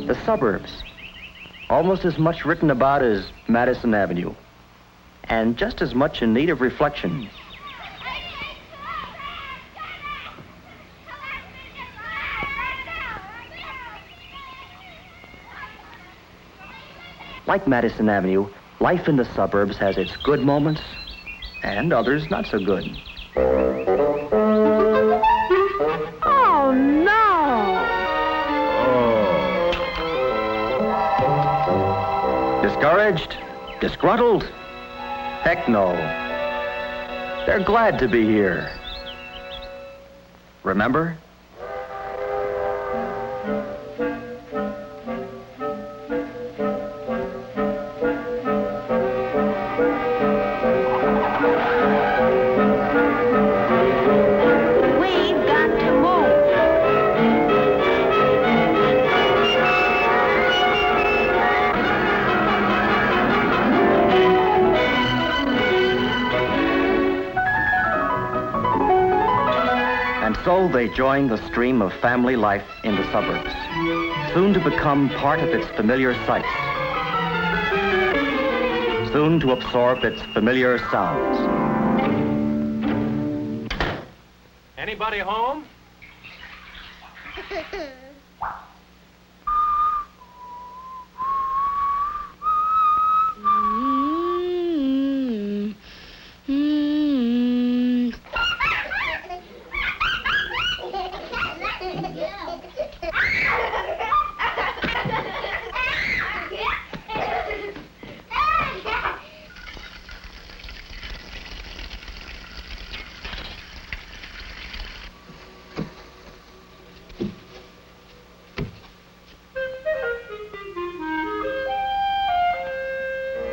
The suburbs. Almost as much written about as Madison Avenue. And just as much in need of reflection. Like Madison Avenue, life in the suburbs has its good moments and others not so good. Oh, no! Oh. Discouraged? Disgruntled? Heck no. They're glad to be here. Remember? So they join the stream of family life in the suburbs, soon to become part of its familiar sights, soon to absorb its familiar sounds. Anybody home?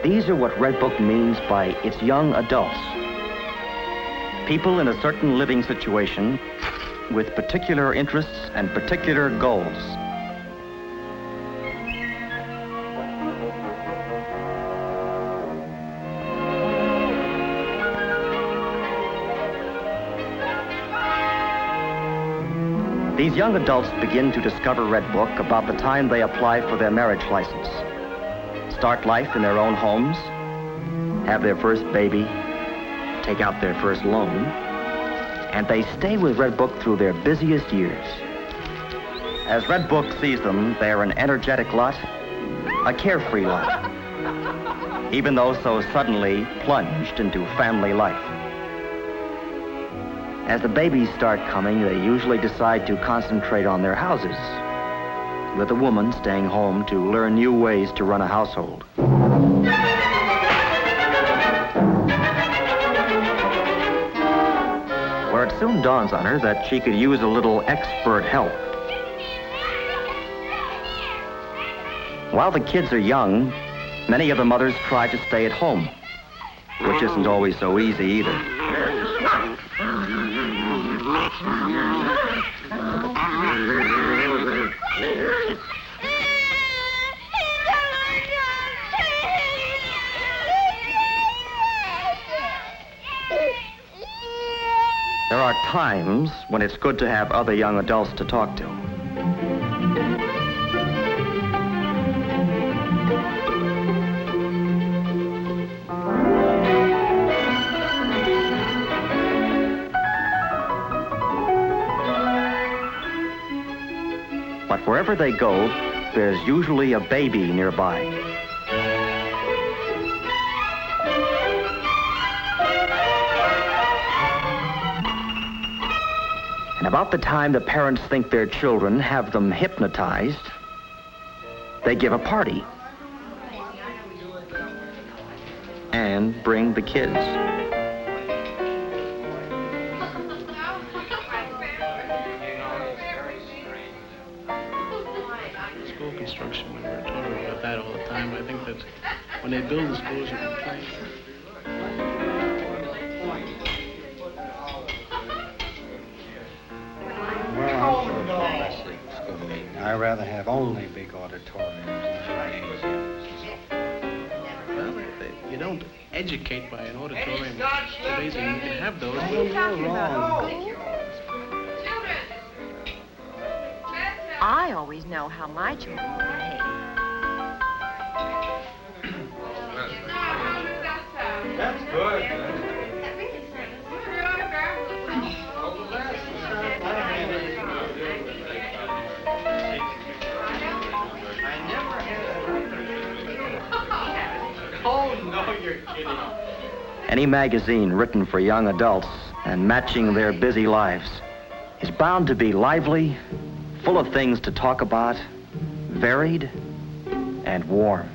These are what Redbook means by its young adults. People in a certain living situation with particular interests and particular goals. These young adults begin to discover Redbook about the time they apply for their marriage license. Start life in their own homes, have their first baby, take out their first loan, and they stay with Redbook through their busiest years. As Redbook sees them, they're an energetic lot, a carefree lot, even though so suddenly plunged into family life. As the babies start coming, they usually decide to concentrate on their houses, with the woman staying home to learn new ways to run a household. Where it soon dawns on her that she could use a little expert help. While the kids are young, many of the mothers try to stay at home, which isn't always so easy either. There are times when it's good to have other young adults to talk to. But wherever they go, there's usually a baby nearby. And about the time the parents think their children have them hypnotized, they give a party and bring the kids. School construction, we were talking about that all the time. I think that when they build the schools, you can play. I'd rather have only big auditoriums than Well, you don't educate by an auditorium. It's amazing. You can have those. You're wrong. I always know how my children will behave. That's good. Oh, no, you're kidding. Any magazine written for young adults and matching their busy lives is bound to be lively, full of things to talk about, varied, and warm.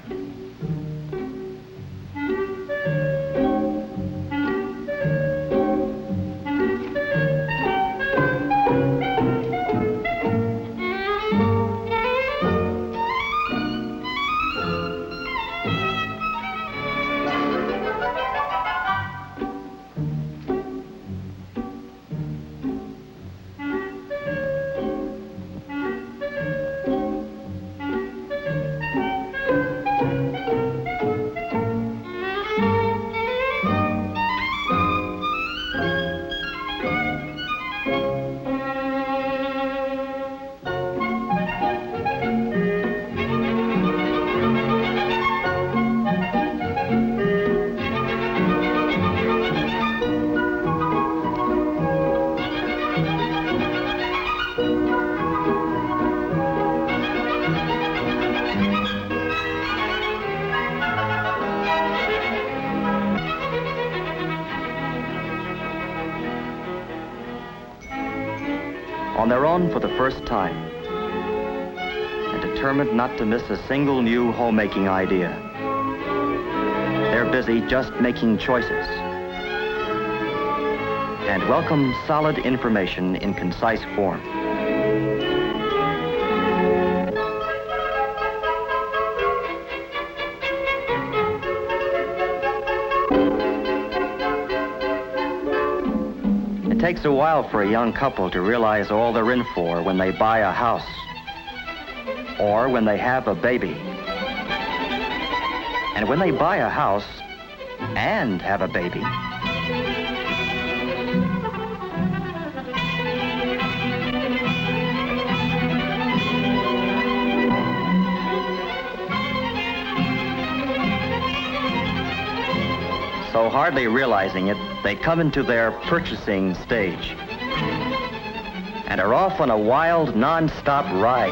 On their own for the first time, and determined not to miss a single new homemaking idea. They're busy just making choices and welcome solid information in concise form. It takes a while for a young couple to realize all they're in for when they buy a house or when they have a baby. And when they buy a house and have a baby, so hardly realizing it, they come into their purchasing stage and are off on a wild, non-stop ride.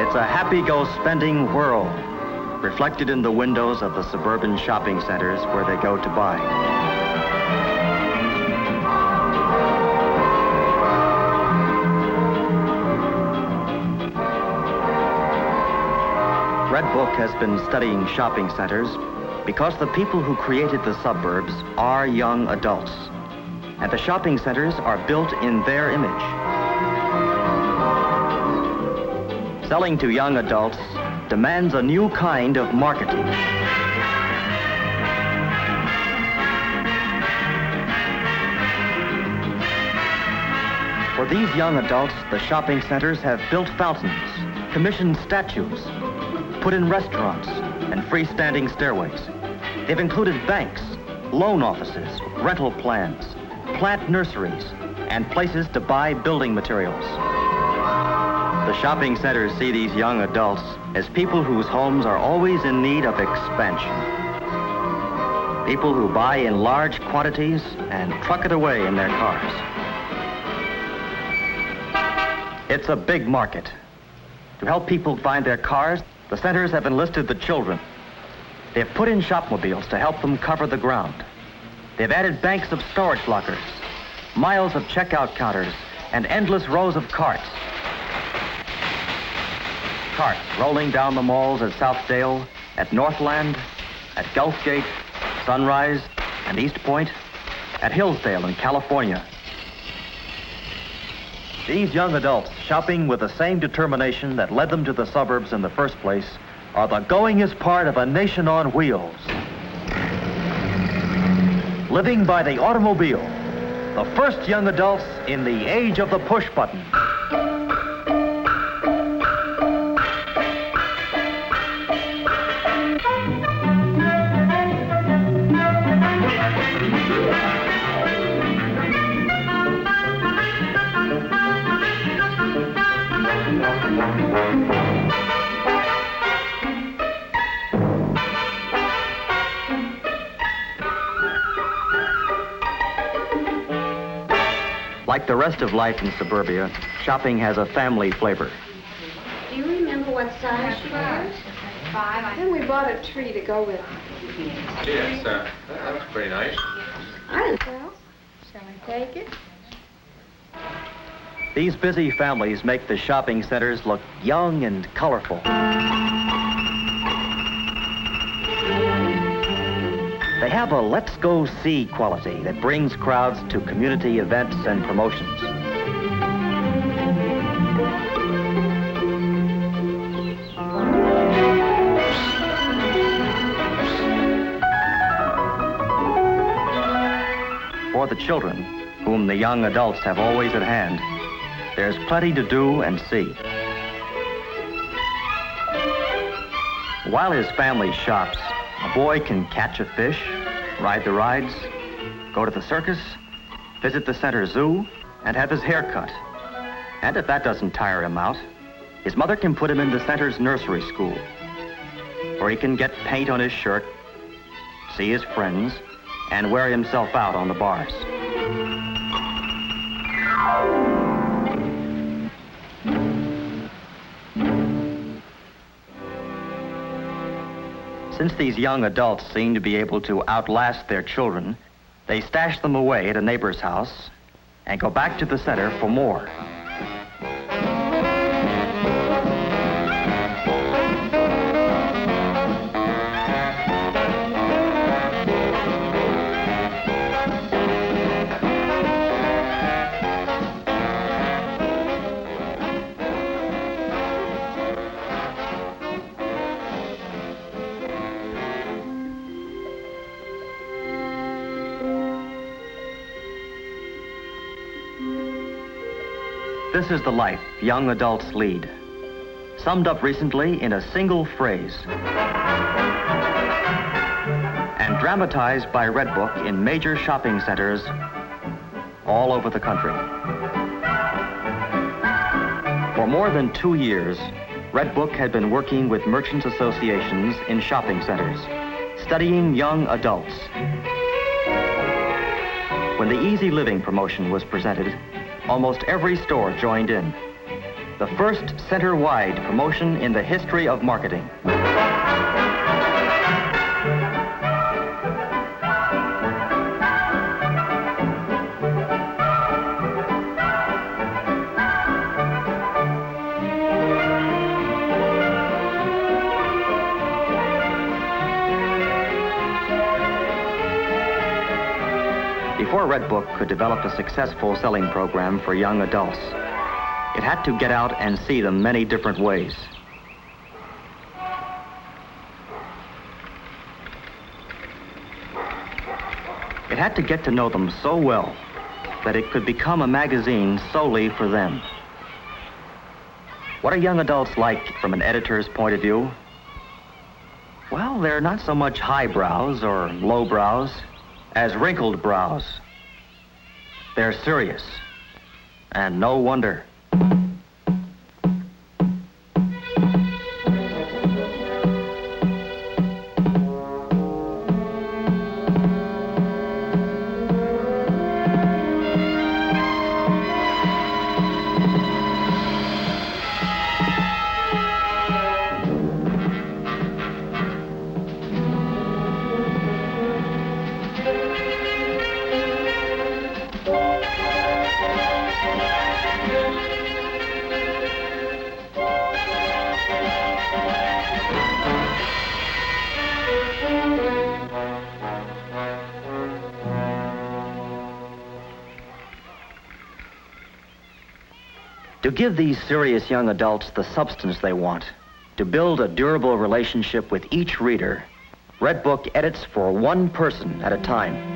It's a happy-go-spending whirl, reflected in the windows of the suburban shopping centers where they go to buy. Redbook has been studying shopping centers because the people who created the suburbs are young adults, and the shopping centers are built in their image. Selling to young adults demands a new kind of marketing. For these young adults, the shopping centers have built fountains, commissioned statues, put in restaurants and freestanding stairways. They've included banks, loan offices, rental plans, plant nurseries, and places to buy building materials. The shopping centers see these young adults as people whose homes are always in need of expansion. People who buy in large quantities and truck it away in their cars. It's a big market. To help people find their cars, the centers have enlisted the children. They've put in shopmobiles to help them cover the ground. They've added banks of storage lockers, miles of checkout counters, and endless rows of carts. Carts rolling down the malls at Southdale, at Northland, at Gulfgate, Sunrise, and East Point, at Hillsdale in California. These young adults, shopping with the same determination that led them to the suburbs in the first place, are the goingest part of a nation on wheels. Living by the automobile, the first young adults in the age of the push button. Like the rest of life in suburbia, shopping has a family flavor. Do you remember what size she was? 5. Then we bought a tree to go with it. Yes, that looks pretty nice. Well, shall I take it? These busy families make the shopping centers look young and colorful. They have a let's go see quality that brings crowds to community events and promotions. For the children, whom the young adults have always at hand, there's plenty to do and see. While his family shops, a boy can catch a fish, ride the rides, go to the circus, visit the center zoo, and have his hair cut. And if that doesn't tire him out, his mother can put him in the center's nursery school, where he can get paint on his shirt, see his friends, and wear himself out on the bars. Since these young adults seem to be able to outlast their children, they stash them away at a neighbor's house and go back to the center for more. This is the life young adults lead, summed up recently in a single phrase, and dramatized by Redbook in major shopping centers all over the country. For more than 2 years, Redbook had been working with merchants' associations in shopping centers, studying young adults. When the Easy Living promotion was presented, almost every store joined in. The first center-wide promotion in the history of marketing. Before Redbook could develop a successful selling program for young adults, it had to get out and see them many different ways. It had to get to know them so well that it could become a magazine solely for them. What are young adults like from an editor's point of view? Well, they're not so much highbrows or lowbrows as wrinkled brows. They're serious, and no wonder. To give these serious young adults the substance they want, to build a durable relationship with each reader, Redbook edits for one person at a time.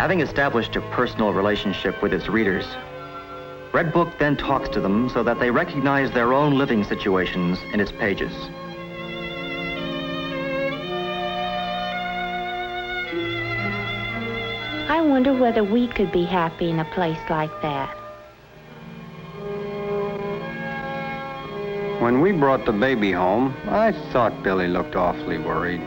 Having established a personal relationship with its readers, Redbook then talks to them so that they recognize their own living situations in its pages. I wonder whether we could be happy in a place like that. When we brought the baby home, I thought Billy looked awfully worried.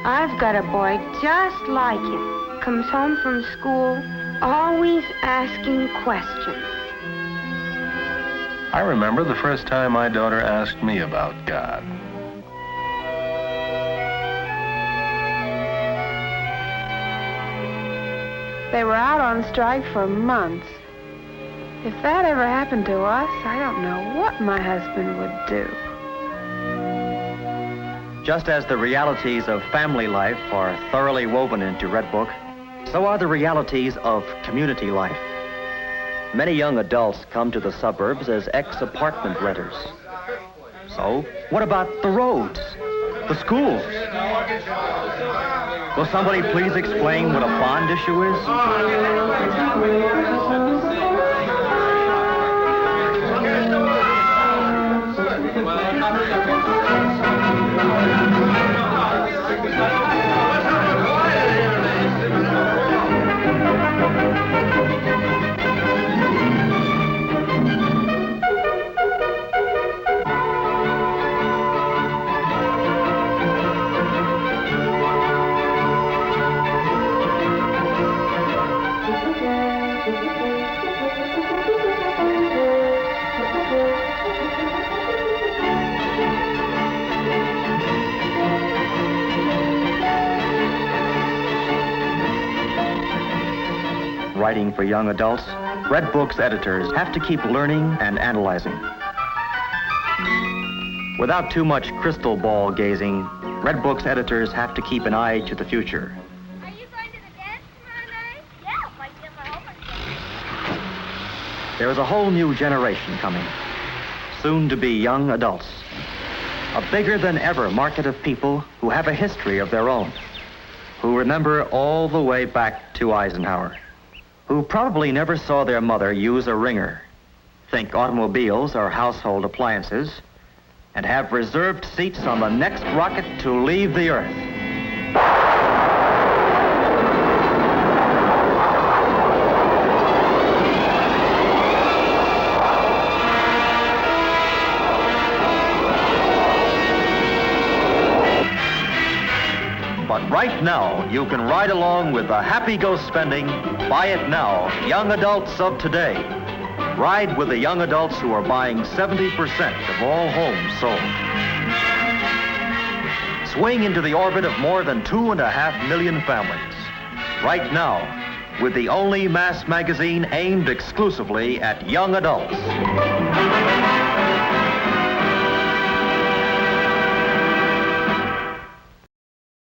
I've got a boy just like him. Comes home from school, always asking questions. I remember the first time my daughter asked me about God. They were out on strike for months. If that ever happened to us, I don't know what my husband would do. Just as the realities of family life are thoroughly woven into Redbook, so are the realities of community life. Many young adults come to the suburbs as ex-apartment renters. So, what about the roads, the schools? Will somebody please explain what a bond issue is? Writing for young adults, Redbook's editors have to keep learning and analyzing. Without too much crystal ball gazing, Redbook's editors have to keep an eye to the future. Are you going to the dance tomorrow night? Yeah, if I get my homework. There is a whole new generation coming, soon to be young adults. A bigger than ever market of people who have a history of their own, who remember all the way back to Eisenhower, who probably never saw their mother use a ringer, think automobiles are household appliances, and have reserved seats on the next rocket to leave the Earth. But right now, you can ride along with the happy go spending, buy it now, young adults of today. Ride with the young adults who are buying 70% of all homes sold. Swing into the orbit of more than 2.5 million families. Right now, with the only mass magazine aimed exclusively at young adults.